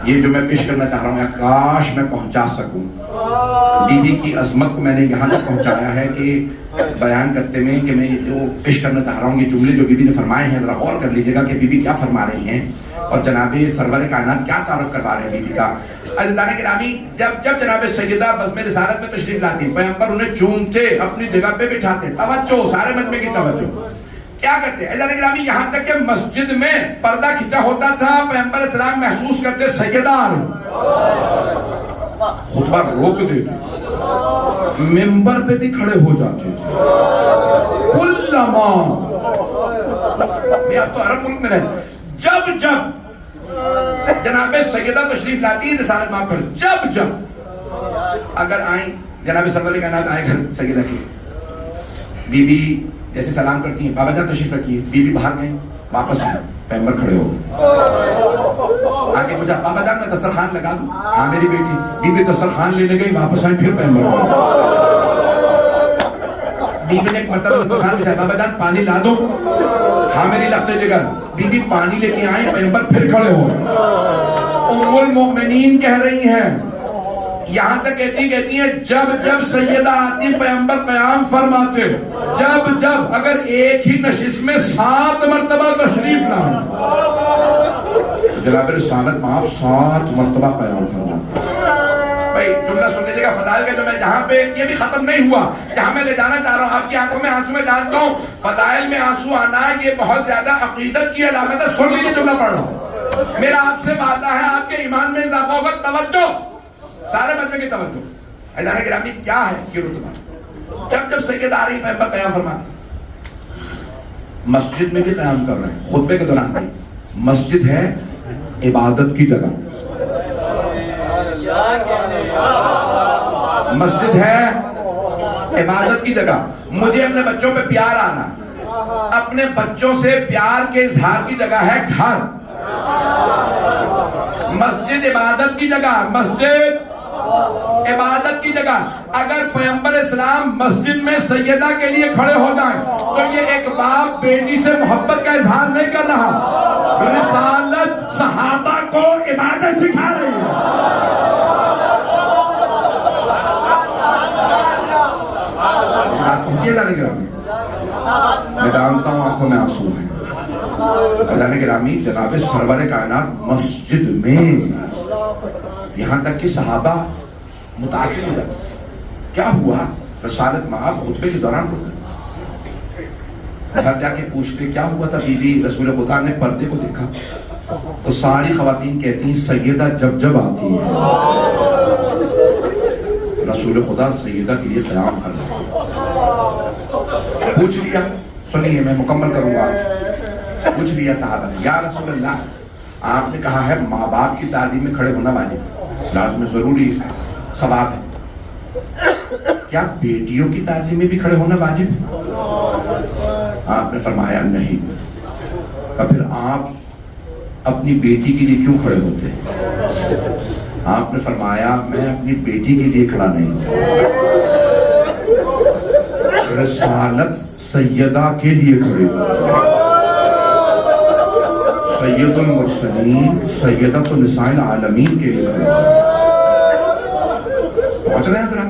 یہ جو میں پیش کرنا چاہ رہا ہوں کاش میں پہنچا سکوں. بی بی کی عظمت کو میں نے یہاں تک پہنچایا ہے کہ بیان کرتے میں کہ میں جو پیش کرنا چاہ رہا ہوں یہ جملے جو بی بی نے فرمائے ہیں ذرا غور کر لیجیے گا کہ بی بی کیا فرما رہی ہیں اور جناب سرور کائنات کیا تعارف کروا رہے ہیں بی بی کا. عزیزان گرامی جب جناب سیدہ بزم رسالت میں تشریف لاتی پیغمبر انہیں چومتے اپنی جگہ پہ بٹھاتے. توجہ سارے مجمع کی توجہ کیا کرتے ہیں عزیزان گرامی یہاں تک کہ مسجد میں پردہ کھچا ہوتا تھا پیغمبر اسلام محسوس کرتے سیدہ آ رہی خطبہ روک دیتے منبر پہ بھی کھڑے ہو جاتے تھے. کلما میں اب تو عرب ملک میں رہتا جب جناب سیدہ تشریف لاتی رسالت معاف کر جب اگر آئیں جناب سرور کائنات آئے گھر سیدہ کی بی بی جیسے سلام کرتی ہیں بابا جان تشریف رکھیے بی بی باہر گئے واپس آئے پیغمبر کھڑے ہو آگے پوچھا بابا جان میں دسترخوان لگا دوں. ہاں میری بیٹی بی بی دسترخوان لینے گئی واپس آئے پھر پیغمبر بی بی نے ایک مرتبہ دسترخوان بچھایا بابا جان پانی لا دوں. ہاں میری لخت جگر بی بی پانی لے کے آئیں پیغمبر پھر کھڑے ہو. ام المؤمنین کہہ رہی ہیں یہاں تک کہتی ہیں جب سیدہ آتی پیغمبر قیام فرماتے جب اگر ایک ہی نشست میں 7 مرتبہ تشریف لائیں جناب رسالت میں آپ 7 مرتبہ قیام فرماتے. بھائی جملہ سن لیجیے گا فضائل کا جو میں جہاں پہ یہ بھی ختم نہیں ہوا جہاں میں لے جانا چاہ رہا ہوں آپ کی آنکھوں میں آنسو میں جانتا ہوں فضائل میں آنسو آنا یہ بہت زیادہ عقیدت کی علامت ہے. سن لیجیے جملہ پڑھ رہا ہوں میرا آپ سے وعدہ ہے آپ کے ایمان میں اضافہ ہوگا. توجہ سارے مجمع کی توجہ عزیزان گرامی کیا ہے یہ رتبہ جب سیدہ آ رہی پیغمبر قیام فرماتے مسجد میں بھی قیام کر رہے ہیں خطبے کے دوران بھی. مسجد ہے عبادت کی جگہ مسجد ہے عبادت کی جگہ. مجھے اپنے بچوں پہ پیار آنا اپنے بچوں سے پیار کے اظہار کی جگہ ہے گھر. مسجد عبادت کی جگہ مسجد عبادت کی جگہ. اگر پیغمبر اسلام مسجد میں سیدہ کے لیے کھڑے ہو جائیں تو یہ ایک باپ بیٹی سے محبت کا اظہار نہیں کر رہا رسالت صحابہ کو عبادت سکھا رہی ہے. میں جانتا ہوں آنکھوں میں آنسو ہیں عزیزان گرامی جناب سرور کائنات مسجد میں یہاں تک کہ صحابہ متعجب ہو جاتے کیا ہوا رسالت میں آپ خطبے کے دوران گھر جا کے پوچھتے کیا ہوا تھا. بی بی رسول خدا نے پردے کو دیکھا تو ساری خواتین کہتی ہیں سیدہ جب آتی ہے رسول خدا سیدہ کے لیے قیام فرماتے. پوچھ لیا سنیے میں مکمل کروں گا آج. پوچھ لیا صحابہ نے یا رسول اللہ آپ نے کہا ہے ماں باپ کی تعظیم میں کھڑے ہونا واجب لازم ضروری ہے ثواب ہے کیا بیٹیوں کی تعظیم میں بھی کھڑے ہونا واجب ہے؟ آپ نے فرمایا نہیں. پھر آپ اپنی بیٹی کے لیے کیوں کھڑے ہوتے ہیں؟ آپ نے فرمایا میں اپنی بیٹی کے لیے کھڑا نہیں ہوں رسالت سیدہ کے لیے کھڑے ہوتے سید المرسلین سیدۃ النساء العالمین کے لیے کھڑے ہوتے. پہنچ رہے ہیں ذرا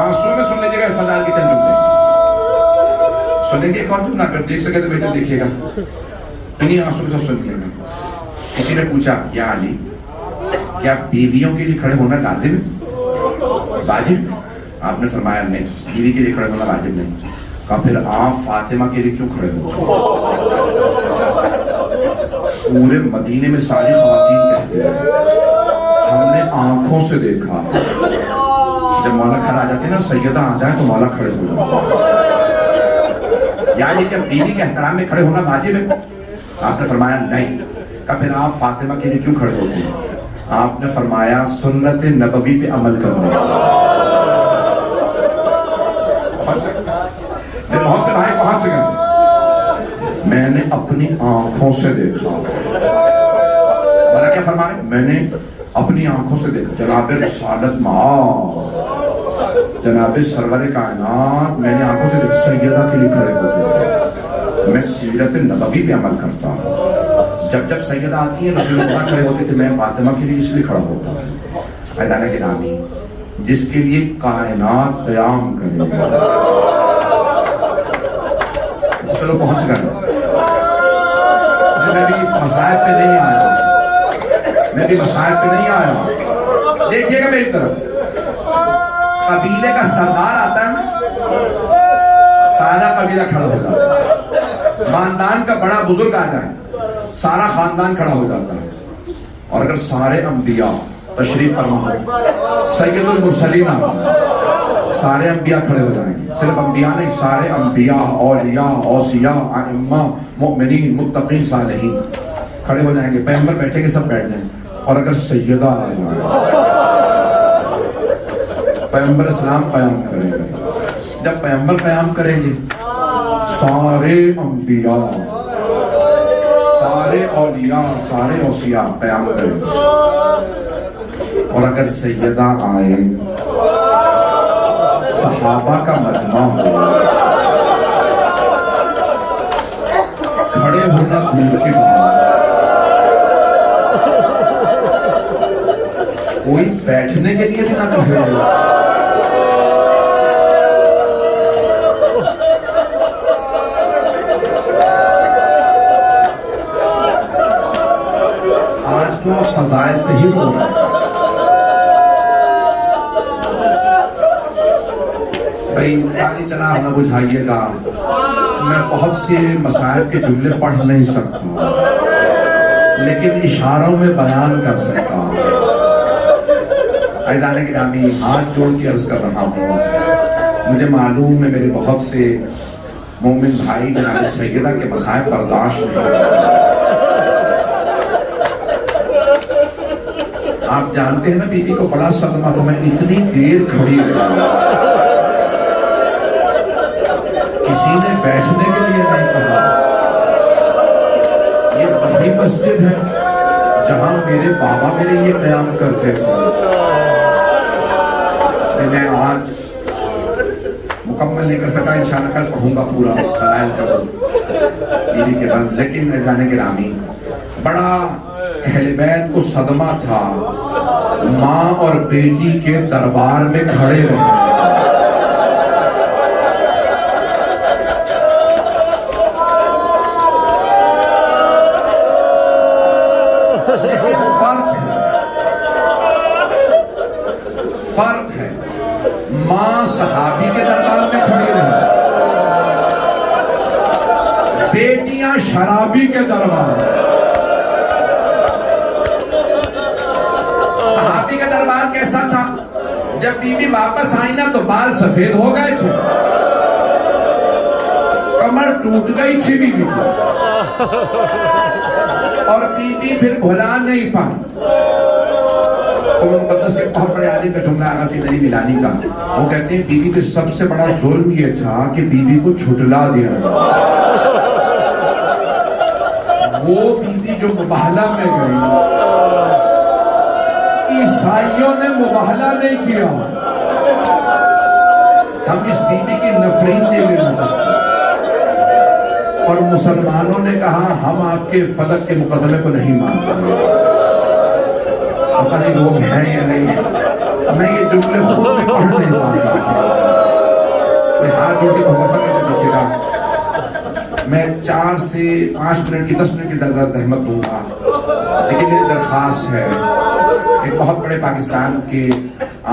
آنسو میں سن لیجیے گا فضائل کی چند جملے سنیں گے. ایک اور تم نہ کر دیکھ سکے تو بیٹے دیکھیے گا انہیں آنسو کے ساتھ سنیے گا. کسی نے پوچھا یا علی کیا بیویوں کے لیے کھڑے ہونا لازم ہے واجب؟ آپ نے فرمایا نہیں بیوی کے لیے کھڑے ہونا واجب نہیں. کہا پھر آپ فاطمہ کے لیے کیوں کھڑے ہوتے؟ پورے مدینے میں ساری خواتین کہتے ہیں ہم نے آنکھوں سے دیکھا جب مولا گھر آ جاتے ہیں نا سیدہ آ جائے تو مولا کھڑے ہو جاتے یعنی کہ بیوی کے احترام میں کھڑے ہونا واجب ہے. آپ نے فرمایا نہیں. کہا پھر آپ فاطمہ کے لیے کیوں کھڑے ہوتے ہیں؟ آپ نے فرمایا سنت نبوی پہ عمل کرنا. بہت سے بھائی پہنچ گئے میں نے اپنی آنکھوں سے دیکھا. کیا فرما رہے میں نے اپنی آنکھوں سے دیکھا جناب رسالت جناب سرور کائنات میں نے آنکھوں سے دیکھا سیدہ کے لیے کھڑے ہوتے تھے. میں سیرت نبوی پہ عمل کرتا ہوں جب سیدہ آتی ہیں رسول اللہ کھڑے ہوتے تھے، میں فاطمہ کے لیے اس لیے کھڑا ہوتا ہوں ایزان گرامی جس کے لیے کائنات قیام کرے. چلو پہنچ گئے. میں بھی مسائب پہ نہیں آیا، دیکھیے گا میری طرف. قبیلے کا سردار آتا ہے نا، سارا قبیلہ کھڑا ہو جاتا ہے. خاندان کا بڑا بزرگ آ جائے، سارا خاندان کھڑا ہو جاتا ہے. اور اگر سارے انبیاء تشریف فرما ہو، سید المرسلین آ جائے، سارے انبیاء کھڑے ہو جائیں گے. صرف انبیاء نہیں، سارے انبیاء، اولیاء، اوصیاء، ائمہ، مؤمنین، متقین، صالحین کھڑے ہو جائیں گے. پیغمبر بیٹھے کے سب بیٹھ جائیں. اور اگر سیدہ آ جائے، پیغمبر اسلام قیام کریں گے. جب پیغمبر قیام کریں گے، سارے انبیاء، سارے اولیاء، سارے اوصیاء قیام کریں گے. اور اگر سیدہ آئے، صحابہ کا مجمع ہو، کھڑے ہونا دور کی بات، کوئی بیٹھنے کے لیے بھی نہ کہے. آج تو فضائل سے ہی رو رہا ہے. بھائی ساری چناب نہ بجھائیے گا، میں بہت سے مسائل کے جملے پڑھ نہیں سکتا، لیکن اشاروں میں بیان کر سکتا ہوں. عزیزان گرامی، ہاتھ جوڑ کے عرض کر رہا ہوں، مجھے معلوم ہے میرے بہت سے مومن بھائی جناب سیدہ کے مسائل برداشت نہیں. آپ جانتے ہیں نا بی بی کو بڑا صدمہ تھا، میں اتنی دیر کھڑی رہی، کسی نے بیٹھنے کے لیے نہیں کہا. یہ وہی مسجد ہے جہاں میرے بابا میرے لیے قیام کرتے تھے. میں آج مکمل نہیں کر سکا، انشاءاللہ کل پڑھوں گا پورا فضائل کا بیوی کے بعد. لیکن عزیزان گرامی، بڑا اہل بیت کو صدمہ تھا ماں اور بیٹی کے دربار میں کھڑے رہے. فرق ہے، ماں صحابی کے دربار میں کھڑی رہی، بیٹیاں شرابی کے دربار. صحابی کا دربار کیسا تھا؟ جب بی بی واپس آئی نا تو بال سفید ہو گئے تھے، کمر ٹوٹ گئی تھی بی بی کو، اور بی بی پھر بھلا نہیں پائی. قرآن مقدس کے بہت بڑے عالم کا جملہ آغا سیدری ملانی کا، وہ کہتے ہیں بی بی کے سب سے بڑا ظلم یہ تھا کہ بی بی کو چھٹلا دیا. وہ بی بی جو مباہلہ میں گئی، عیسائیوں نے مباہلہ نہیں کیا. ہم اس بی بی کی نفرین نہیں لینا چاہتے، اور مسلمانوں نے کہا ہم آپ کے فلک کے مقدمے کو نہیں مانتے. پتہ نہیں لوگ ہیں یا نہیں، میں یہ جملے خود بھی پڑھ نہیں پاتا. میں ہاتھ جوڑ کے بھگا سکتے تھے بچے کا. میں 4 سے 5 منٹ کی 10 منٹ کی زحمت دوں گا، لیکن میری درخواست ہے. ایک بہت بڑے پاکستان کے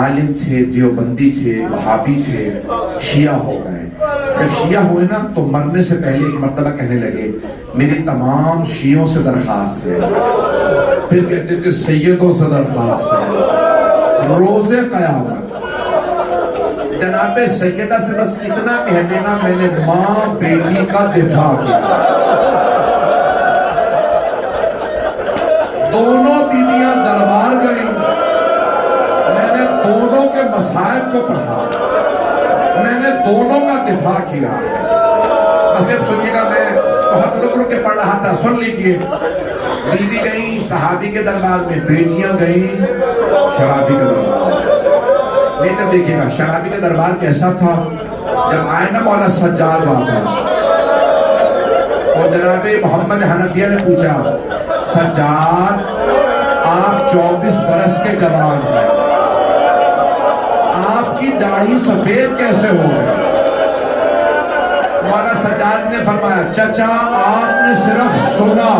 عالم تھے، دیوبندی تھے، وہابی تھے، شیعہ ہو گئے. جب شیعہ ہوئے نا تو مرنے سے پہلے ایک مرتبہ کہنے لگے میری تمام شیعوں سے درخواست ہے. پھر کہتے تھے سیدوں سے درخواست ہے، روز قیامت جناب سیدہ سے بس اتنا کہہ دینا میں نے ماں بیٹی کا دفاع کیا. دونوں بیویاں دربار گئی، میں نے دونوں کے مسائل کو پڑھا، میں نے دونوں کا دفاع کیا. بس جب سنیے گا، میں بہت رک رک کے پڑھ رہا تھا، سن لیجئے. بیوی گئی صحابی کے دربار میں، بیٹیاں گئیں شرابی کے دربار میں. بہتر دیکھیے گا شرابی کا دربار کیسا تھا. جب آئے نا مولا سجاد واپس، اور جناب محمد حنفیہ نے پوچھا سجاد آپ 24 برس کے جوان ہیں، آپ کی داڑھی سفید کیسے ہو گئی؟ مولانا سجاد نے فرمایا چچا آپ نے صرف سنا